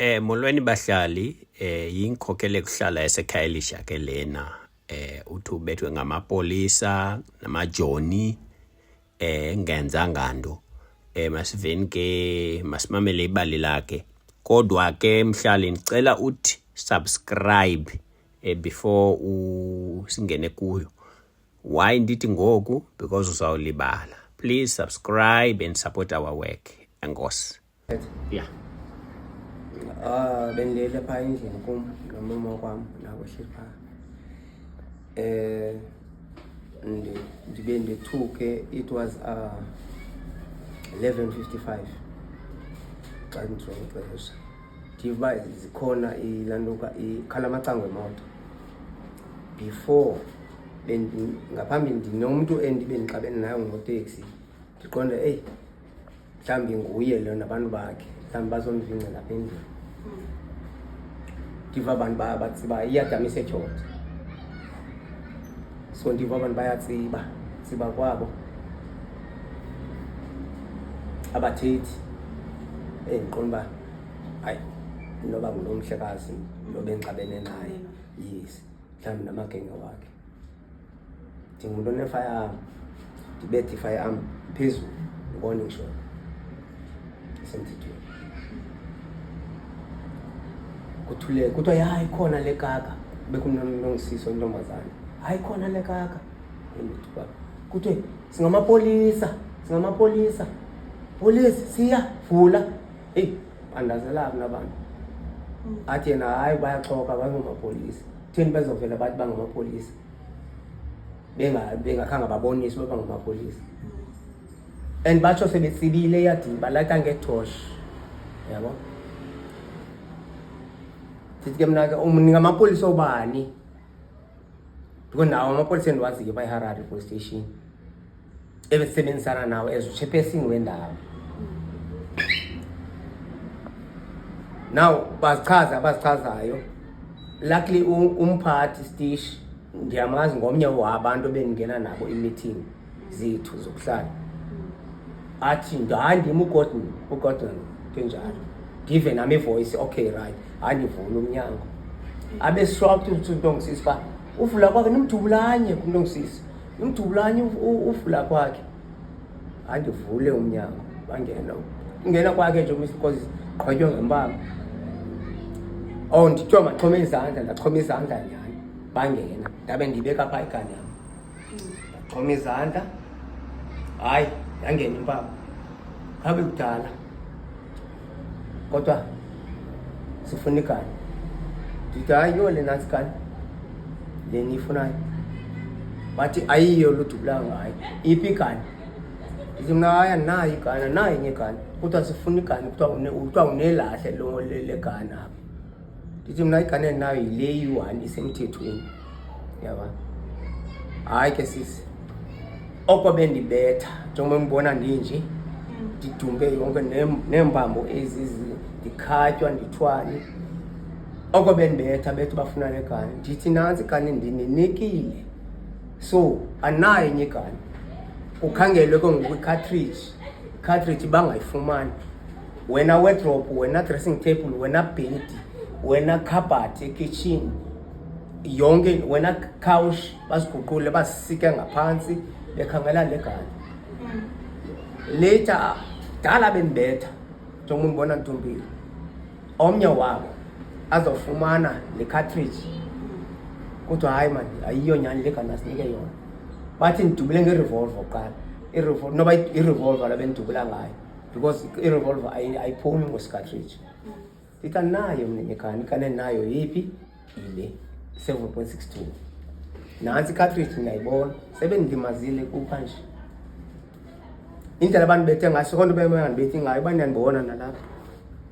Molweni bahlali, yinkokhele kuhlala esekhaya elisha ke lena. Uthi ubethwe ngamapolisa namajoni ngenzanga nto. Masiveni ke masimamele ibali lakhe. Kodwa ke mhlali ndicela uthi subscribe before singene kuyo. Why ndithi ngoku? Because uzawulibala. Please subscribe and support our work. Enkosi. Yeah. Bendele pha endlini kum nomama kwam nakuhle pha. Ndibe ndithuke, it was 11:55 xa nditronge ixesha. Ndiva zikhona ilantuka ikhala amacango emoto. Before ngaphambi ndinomuntu endibe ndixabene nayo ngoteksi, ndiqonde mhlawumbi nguye lo nabantu bakhe, mhlawumbi bazomvinca lapha endlini. Ndiva abantu batsiba iyadamisa etyhotha. So ndiva abantu bayatsiba kwabo abathethi. Ndiqonda uba hayi noba ngunomhlekazi nobe ndixabene naye, yes, mhlawumbi namagenge wakhe. Ndingumuntu one-firearm, ndibethe i-firearm phezulu, warning shot semthethweni. Kuthule kuthiwa hayi khona le kaka, kubekho umntu ongisiso intombazane, hayi khona le kaka. Kuthiwe singamapolisa, polisi siya vula. Bandazelaphi nabantu. Athi yena hayi bayaxoka bangamapolisa. Theni bezovela bathi bangamapolisa bengakhange babonise uba bangamapolisa. And batsho sebetsibile eyadini balaka ngetosh, yabo. Sithi ke mna ke ngamapolisa obani? Because nawo amapolisa endiwaziyo eHarare police station ebesebenzisana nawo as uchairperson wendawo. Now bazichazayo, luckily umphathi Stish ndiyamazi ngomnye wabantu bendingena nabo i-meeting zethu zokuhlala. Athi ndim uGordon kenjalo. Give nami voice, okay right, andivula umnyango. Abe shocked ukuthi uNtongisisi ba uvula kwakhe nimdubulanye kuNtongisisi. Nimdubulanye uvula kwakhe. Andivule umnyango, ingena kwakhe nje because qhotywe ngempama. Ndithiwa maxhome izandla nyhani, bangena. Ndabe ndibeka phaa igani yam. Ndaxhoma izandla, hayi, yangena impama. Khabe kudala. Kodwa sifuna igani. Ndithi hayi yole nantsi igani, le niyifunayo. Bathi ayiyo ludubula ngayo, iphi igani? Ndithi mna hayi andinayo igani, andinayo enye igani. Kuthiwa sifuna igani, kuthiwa unelahle le gani apha. Ndithi mna igani endinayo yile yi-1 isemthethweni, yaba. Hayi ke sisi, oko bendibetha njengoba ngibona ndinje, ndidumbe yonke neembambo ezi ndikhatywa ndithwale. Oko bendibetha bethi bafuna le gani. Ndithi nantsi igani ndininikile, so andinayo enye igani. Ukhangelwe ke ngoku i-cartridge bangayifumani. Wena wardrobe, wena dressing table, wena bed, wena cupboard ekitchen, yonke, wena couch baziguqule basisike ngaphantsi bekhangela le gani. Later dala bendibetha njengoba ndibona ntombile, omnye wabo azofumana le cartridge. Kuthiwa hayi mani ayiyo nyhani le gani asinike yona. Bathi ndidubule ngerevolver kuqala. Noba irevolver la bendidubula ngayo, because irevolver ayiphumi ngosicartridge. Ndithi andinayo mna igani endinayo yiphi? Ile 7.62. Nantsi icartridge ndiyayibona, sebendimazile kupha nje. Indlela abantu bethe ngayo sekho nto bebengandibethi ngayo, uba ndiyandibona nalapha.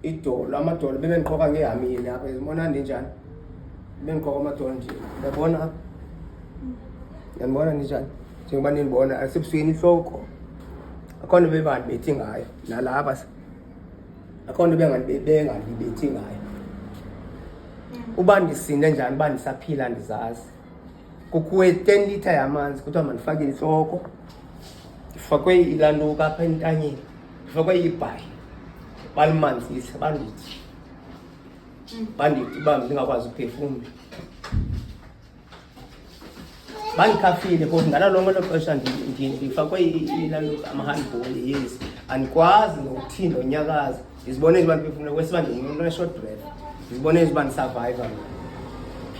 Idolo, amadolo bebendiqoka ngehamile apha, zibona ndinjani? Bendiqoka amadolo nje, ndiyabona apha. Ndiyabona ndinjani? Njengoba nindibona asebusweni ihloko. Akho nto bebandibethi ngayo nalapha. Akho nto bengandibethi ngayo. Uba ndisinde njani, uba ndisaphila ndizazi. Kukhuwe 10 litre yamanzi, kuthiwa mandifake intloko. Ndifakwe ilantuka apha entanyeni, ndifakwe ibhayi. Balimanzisa bandithi bandithi bami ndingakwazi ukuphefumla. Bandikhafile because ngalo lonke lo xesha ndifakwe ama-handball, yes, andikwazi nokuthinda unyakaza. Ndizibone nje uba ndiphefumle kwesiba ndingumuntu one-short breath, ndizibone nje uba ndisurviva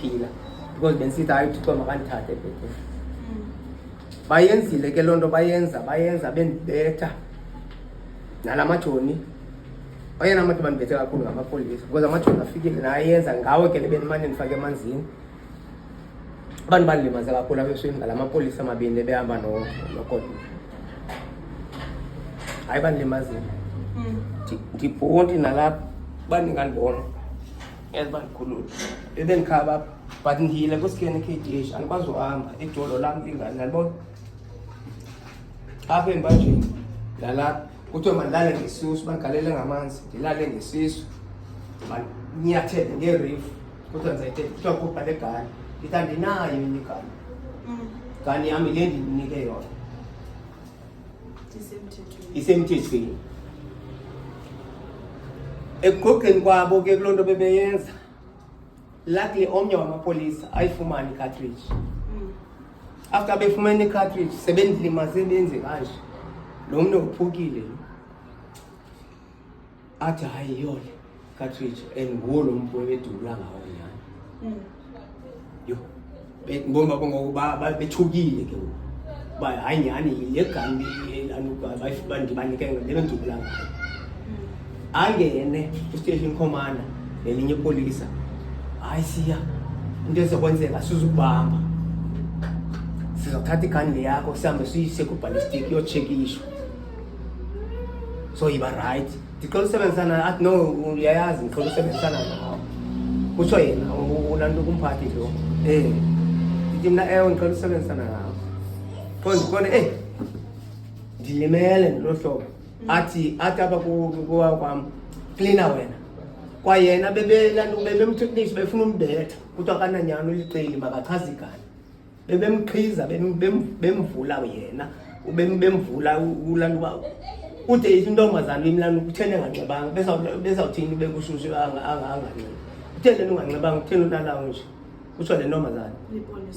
phila because bendisithi hayi uThixo makandithathe ebhedini. Bayenzile ke loo nto, bayenza bendibetha nala majoni. Oyena abantu bandibethe kakhulu ngamapolisa because amajoni afikile nayenza ngawe ke lebendimane ndifake emanzini. Abantu bandilimaze kakhulu abesweni ngala mapolisa amabini ebehamba nokodwa. Hayi bandilimazile. Ndibhonti nalapha bandingandibona ezibandikhulula bebendikhaba but ndihile kusikene KDH andikwazi uhamba ijolo lam lingani nalibona apha embanjeni nalapha kuthiwe mandilale ngesisu bandigalele ngamanzi ndilale ngesisu nyathele ngerefu kuthiwa ndizayithele kuthiwa khupha le gani ndithi andinayo enye gani yam ile ndinike yona isemthethweni. Ekugqogeni kwabo ke kuloo nto bebeyenza luckily omnye wamapolisa ayifumana i-cartridge. After befumene i-cartridge sebendilimaze benze kanje lo mntu uphukile athi hayi yona cartridge and nguwo lo mntu ebedubula ngawo nyani. Yo ngibona ngokuba bethukile ke uba hayi nyani le gani bandibanike lebendubula ngayo. Angene ku-station commander nelinye ipolisa, hayi siya into ezokwenzeka sizukubamba, sizothatha igani le yakho sihambe siyise ku-ballistic yotshekishwa. So yiba right, ndicela usebenzisana athi no uyayazi ngicela usebenzisana nawe. Kutsho yena ulanto kumphathi lo ndithi mna ewe ngicela usebenzisana nawe pho ndibone ndilimele ndilo hlobo. Athi apha kuwa kwam cleaner wena kwayena bebemtheknisha befuna umbetha kuthiwa kananyani uliceli makachaze igani. Bebemqhiza bemvula yena bemvula ulantu uba ude intombazana imlana kutheni enganxibanga bezawuthini bekushushu anganini utheni unganxibanga utheni unalawo nje kutsho le ntombazana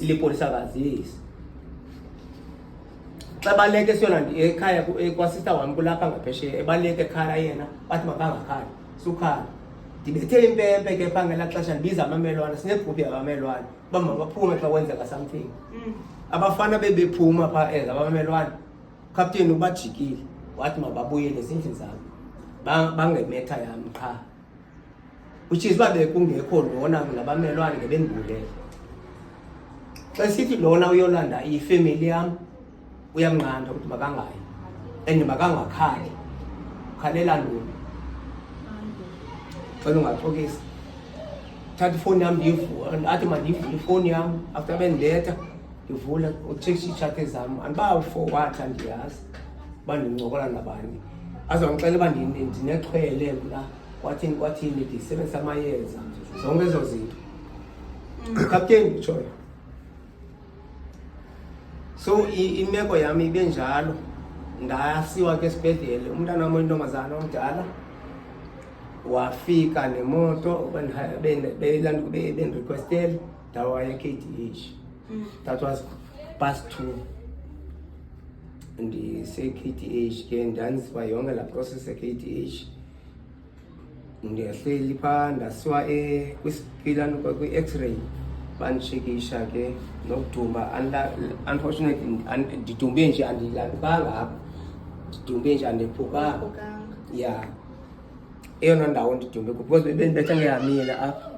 ilipolisakazi. Yes, xa baleke siyona ekhaya kwasista wami kulapha ngaphesheya ebaleke ekhaya yena bathi makangakhali sukhala. Ndibethe impempe ke pha ngelaa xesha ndibiza abamelwane sinegruphu yabamelwane uba mabaphume xa kwenzeka something. Abafana bebephuma phaa abamelwane ukapteni ubajikile wathi mababuyele ezindlini zabo bangemetha yam qha, which is uba bekungekho lona nabamelwane ngebendibulele. Xa sithi lona uyolanda ifemeli yam uyamnqanda ukuthi makangayi and makangakhali. Ukhalela ntoni? Xa ungaxokisi thatha ifowuni yam athi mandiyivule ifowuni yam after bendibetha ndivule utshekishe iitshathe zam andiba u-forward andiyazi uba ndincokola nabani. Azongixela uba ndinexhwele mna kwathini ndisebenzisa amayeza zonke ezo zinto. Ukapteni utshoyo. So imeko yami ibe njalo, ndasiwa ke esibhedlele. Umntana wam oyintombazana omdala wafika nemoto bendirequestele ndawaya KDH. That was past 2 ndise-KDH ke ndanziwa yonke laa process e-KDH. Ndiyahleli phaa ndasiwa kwi-X-ray banditshekisha ke nokudumba. Unfortunately ndidumbe nje andilandukanga apha, ndidumbe nje andephukanga. Ya eyona ndawo ndidumbe because bendibethe ngehamile apha